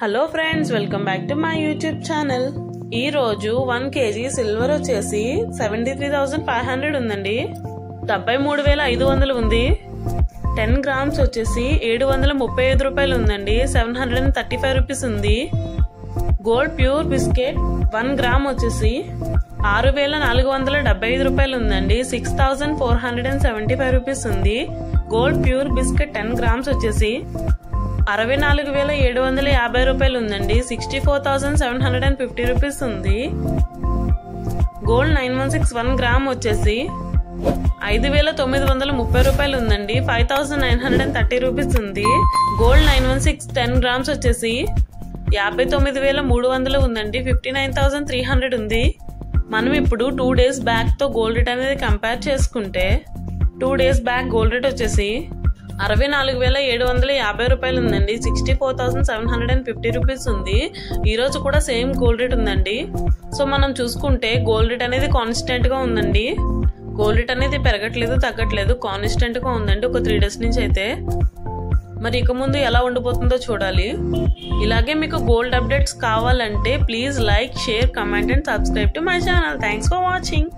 Hello friends, welcome back to my YouTube channel. ఈ రోజు 1 kg silver వచ్చేసి 73,500 ఉందండి. 73,500 ఉంది. 10 గ్రామ్స్ వచ్చేసి 735 రూపాయలు ఉందండి. 735 రూపీస్ ఉంది. గోల్డ్ ప్యూర్ బిస్కెట్ 1 గ్రామ్ వచ్చేసి 6,475 రూపాయలు ఉందండి. 6,475 రూపీస్ ఉంది. గోల్డ్ ప్యూర్ బిస్కెట్ 10 గ్రామ్స్ వచ్చేసి 64,750 రూపాయలు ఉందండి. 64,750 రూపీస్ ఉంది. గోల్డ్ 916 1 గ్రామ్ వచ్చేసి 5,930 రూపాయలు ఉందండి. 5,930 రూపీస్ ఉంది. గోల్డ్ 916 10 గ్రామ్స్ వచ్చేసి 59,300 ఉందండి. 59,300 ఉంది. మనం ఇప్పుడు 2 days బ్యాక్ తో గోల్డ్ రేట్ అనేది కంపేర్ చేసుకుంటే 2 days బ్యాక్ గోల్డ్ రేట్ వచ్చేసి 64,750 రూపాయలు ఉందండి. 64,750 రూపీస్ ఉంది. ఈ రోజు కూడా సేమ్ గోల్డ్ రేట్ ఉందండి. సో మనం చూసుకుంటే గోల్డ్ రేట్ అనేది కాన్స్టెంట్ గా ఉందండి. గోల్డ్ రేట్ అనేది పెరగట్లేదు, తగ్గట్లేదు, కాన్స్టెంట్ గా ఉందండి ఒక 3 days నుంచి అయితే. మరి ఇక ముందు ఎలా ఉండిపోతుందో చూడాలి. ఇలాగే మీకు గోల్డ్ అప్డేట్స్ కావాలంటే please like, share, comment and subscribe to my channel. Thanks for watching.